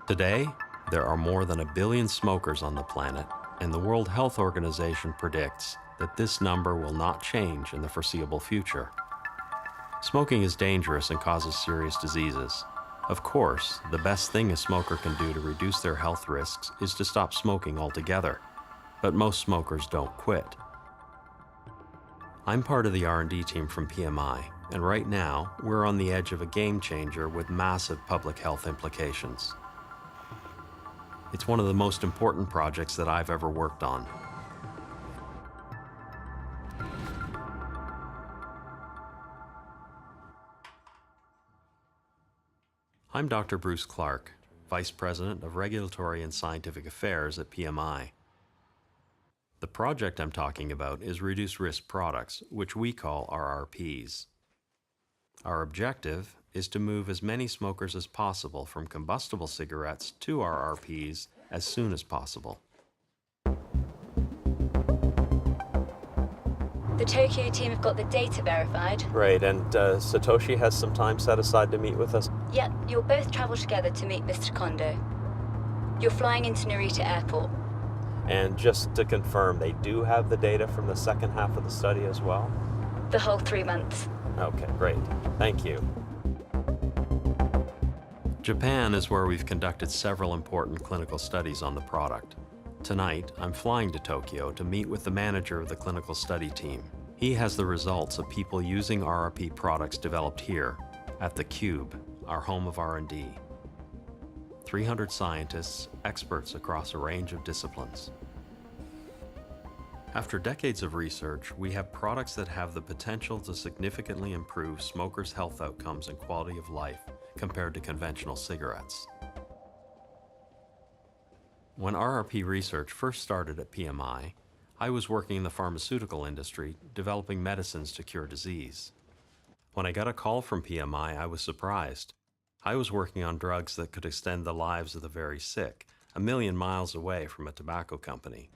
Today, there are more than 1 billion smokers on the planet, and the World Health Organization predicts that this number will not change in the foreseeable future. Smoking is dangerous and causes serious diseases. Of course, the best thing a smoker can do to reduce their health risks is to stop smoking altogether, but most smokers don't quit. I'm part of the R&D team from PMI, and right now, we're on the edge of a game changer with massive public health implications. It's one of the most important projects that I've ever worked on. I'm Dr. Bruce Clark, Vice President of Regulatory and Scientific Affairs at PMI. The project I'm talking about is Reduced Risk Products, which we call RRPs. Our objective is to move as many smokers as possible from combustible cigarettes to RRPs as soon as possible. The Tokyo team have got the data verified. Great, and Satoshi has some time set aside to meet with us? Yeah, you'll both travel together to meet Mr. Kondo. You're flying into Narita Airport. And just to confirm, they do have the data from the second half of the study as well? The whole 3 months. Okay, great. Thank you. Japan is where we've conducted several important clinical studies on the product. Tonight, I'm flying to Tokyo to meet with the manager of the clinical study team. He has the results of people using RRP products developed here at the Cube, our home of R&D. 300 scientists, experts across a range of disciplines. After decades of research, we have products that have the potential to significantly improve smokers' health outcomes and quality of life compared to conventional cigarettes. When RRP research first started at PMI, I was working in the pharmaceutical industry, developing medicines to cure disease. When I got a call from PMI, I was surprised. I was working on drugs that could extend the lives of the very sick, 1 million miles away from a tobacco company.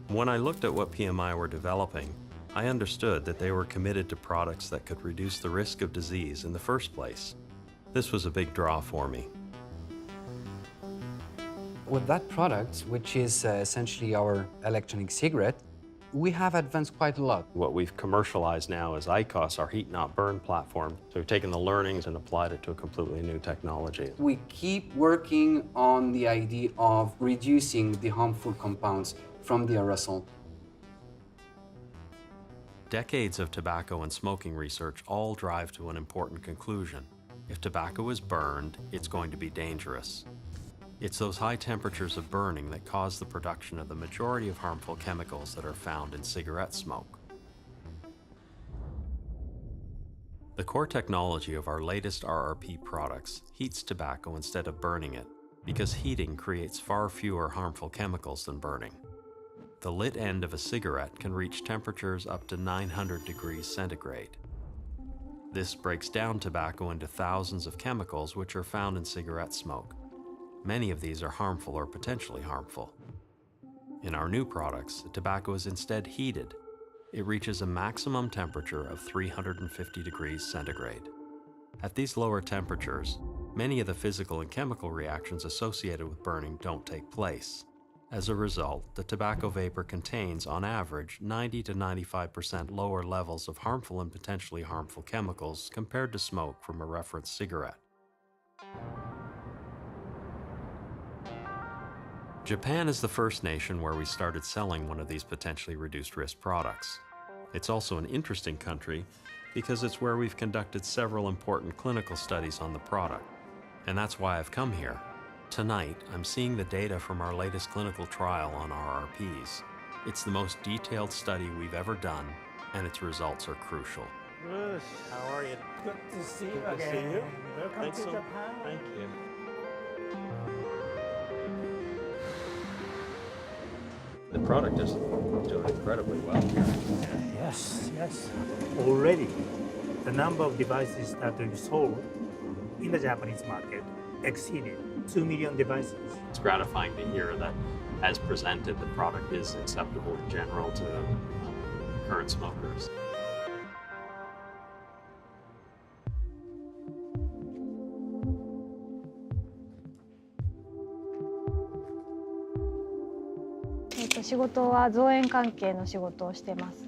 When I looked at what PMI were developing, I understood that they were committed to products that could reduce the risk of disease in the first place. This was a big draw for me. With that product, which is essentially our electronic cigarette, we have advanced quite a lot. What we've commercialized now is iqos, our heat not burn platform. So we've taken the learnings and applied it to a completely new technology. We keep working on the idea of reducing the harmful compounds from the aerosol. Decades of tobacco and smoking research all drive to an important conclusion. If tobacco is burned, it's going to be dangerous. It's those high temperatures of burning that cause the production of the majority of harmful chemicals that are found in cigarette smoke. The core technology of our latest RRP products heats tobacco instead of burning it, because heating creates far fewer harmful chemicals than burning. The lit end of a cigarette can reach temperatures up to 900 degrees centigrade. This breaks down tobacco into thousands of chemicals which are found in cigarette smoke. Many of these are harmful or potentially harmful. In our new products, the tobacco is instead heated. It reaches a maximum temperature of 350 degrees centigrade. At these lower temperatures, many of the physical and chemical reactions associated with burning don't take place. As a result, the tobacco vapor contains, on average, 90 to 95% lower levels of harmful and potentially harmful chemicals compared to smoke from a reference cigarette. Japan is the first nation where we started selling one of these potentially reduced risk products. It's also an interesting country because it's where we've conducted several important clinical studies on the product. And that's why I've come here. Tonight, I'm seeing the data from our latest clinical trial on RRPs. It's the most detailed study we've ever done, and its results are crucial. Bruce, how are you? Good to see you Good to again. see you. Welcome Thanks to so- Japan. Thank you. The product is doing incredibly well here. Yes, yes. Already, the number of devices that we sold in the Japanese market exceeded 2 million devices. It's gratifying to hear that, as presented, the product is acceptable in general to current smokers. 仕事は造園関係の仕事をしてます。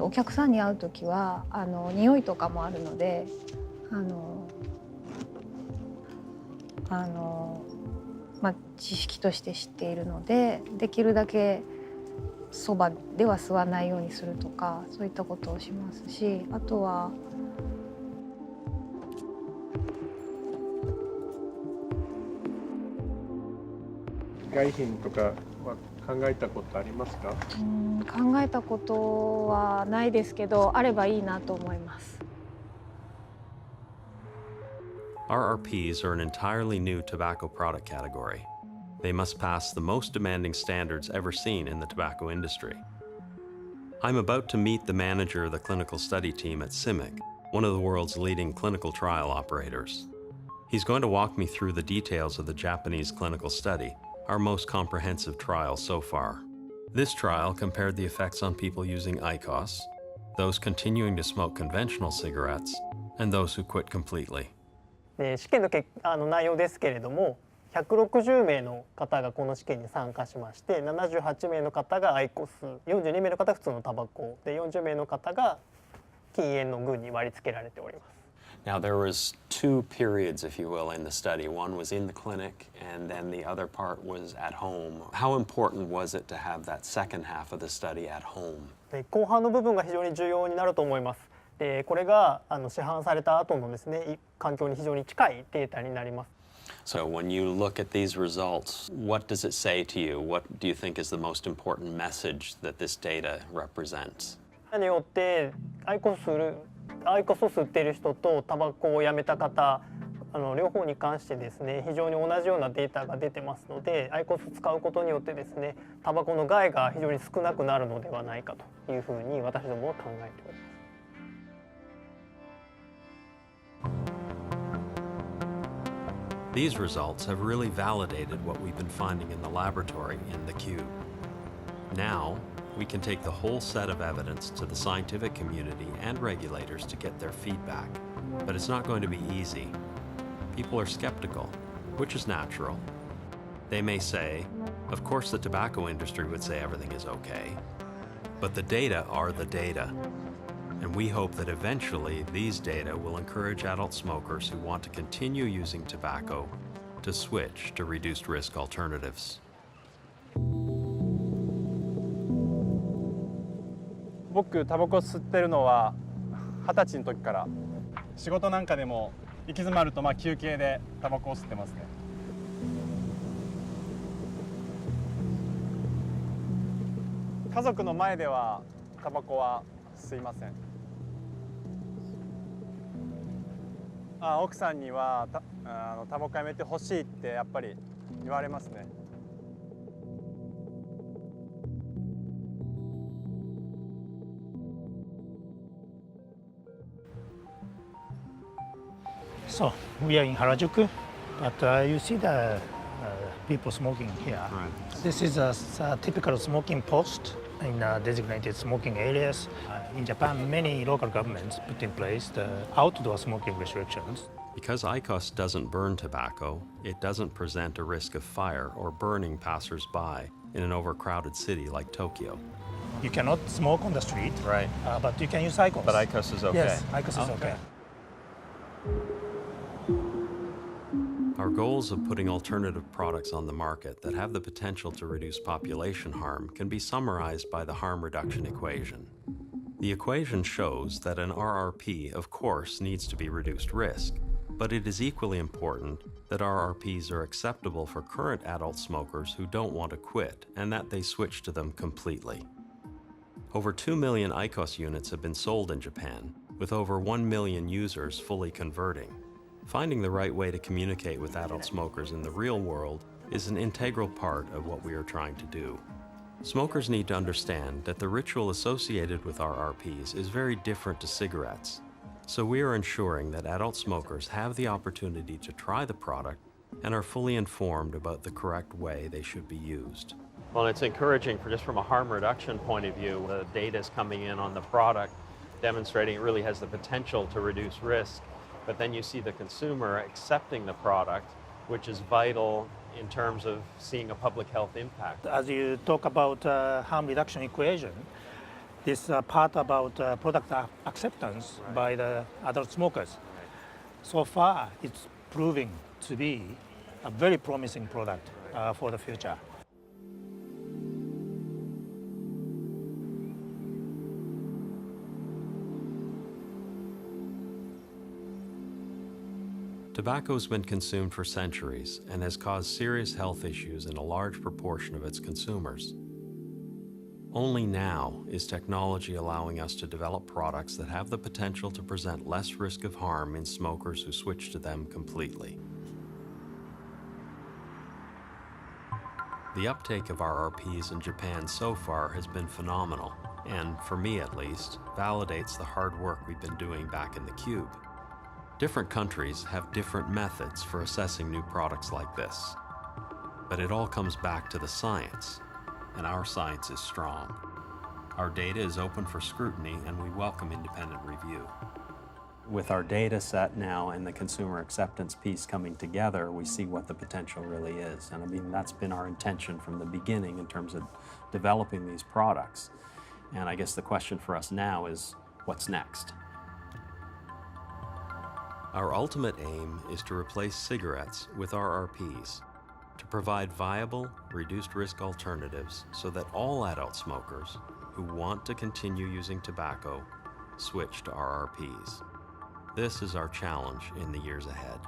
お客さんに会うときは匂いとかもあるので知識として知っているので、できるだけそばでは吸わないようにするとか、そういったことをしますし、あとは外品とかは考えたことありますか？考えたことはないですけど、あればいいなと思います。RRPs are an entirely new tobacco product category. They must pass the most demanding standards ever seen in the tobacco industry. I'm about to meet the manager of the clinical study team at CIMIC, one of the world's leading clinical trial operators. He's going to walk me through the details of the Japanese clinical study, our most comprehensive trial so far. This trial compared the effects on people using iqos, those continuing to smoke conventional cigarettes, and those who quit completely. 試験の内容ですけれども、160名の方がこの試験に参加しまして、78名の方がアイコス、42名の方が普通のタバコで、40名の方が禁煙の群に割り付けられております。Now there was two periods, if you will, in the study. One was in the clinic, and then the other part was at home. How important was it to have that second half of the study at home? 後半の部分が非常に重要になると思います。で、これが市販された後のですね、環境に非常に近いデータになります。So when you look at these results, what does it say to you? What do you think is the most important message that this data represents? によってアイコスを吸っている人とタバコをやめた方、両方に関してですね、非常に同じようなデータが出てますので、アイコスを使うことによってですね、タバコの害が非常に少なくなるのではないかというふうに私どもは考えております。These results have really validated what we've been finding in the laboratory in the cube. Now, we can take the whole set of evidence to the scientific community and regulators to get their feedback. But it's not going to be easy. People are skeptical, which is natural. They may say, of course the tobacco industry would say everything is okay. But the data are the data. And we hope that eventually these data will encourage adult smokers who want to continue using tobacco to switch to reduced risk alternatives. 僕タバコ吸ってるのは20歳の時から。仕事なんかでも行き詰まると休憩でタバコを吸ってますね。家族の前ではタバコは吸いません。奥さんにはタバコやめてほしいってやっぱり言われますね。So we are in Harajuku, but you see the people smoking here. Right. This is a typical smoking post in designated smoking areas. In Japan, many local governments put in place the outdoor smoking restrictions. Because iqos doesn't burn tobacco, it doesn't present a risk of fire or burning passers-by in an overcrowded city like Tokyo. You cannot smoke on the street, Right. But you can use iqos. But iqos is okay. Yes, iqos is okay. Our goals of putting alternative products on the market that have the potential to reduce population harm can be summarized by the harm reduction equation. The equation shows that an RRP, of course, needs to be reduced risk, but it is equally important that RRPs are acceptable for current adult smokers who don't want to quit and that they switch to them completely. Over 2 million iqos units have been sold in Japan, with over 1 million users fully converting. Finding the right way to communicate with adult smokers in the real world is an integral part of what we are trying to do. Smokers need to understand that the ritual associated with RRPs is very different to cigarettes. So we are ensuring that adult smokers have the opportunity to try the product and are fully informed about the correct way they should be used. Well, it's encouraging just from a harm reduction point of view. The data is coming in on the product, demonstrating it really has the potential to reduce risk. But then you see the consumer accepting the product, which is vital in terms of seeing a public health impact? As you talk about harm reduction equation, this part about product acceptance by the adult smokers. So far, it's proving to be a very promising product for the future. Tobacco has been consumed for centuries and has caused serious health issues in a large proportion of its consumers. Only now is technology allowing us to develop products that have the potential to present less risk of harm in smokers who switch to them completely. The uptake of RRPs in Japan so far has been phenomenal, and, for me at least, validates the hard work we've been doing back in the Cube. Different countries have different methods for assessing new products like this. But it all comes back to the science, and our science is strong. Our data is open for scrutiny, and we welcome independent review. With our data set now and the consumer acceptance piece coming together, we see what the potential really is. And I mean, that's been our intention from the beginning in terms of developing these products. And I guess the question for us now is, what's next? Our ultimate aim is to replace cigarettes with RRPs, to provide viable, reduced-risk alternatives so that all adult smokers who want to continue using tobacco switch to RRPs. This is our challenge in the years ahead.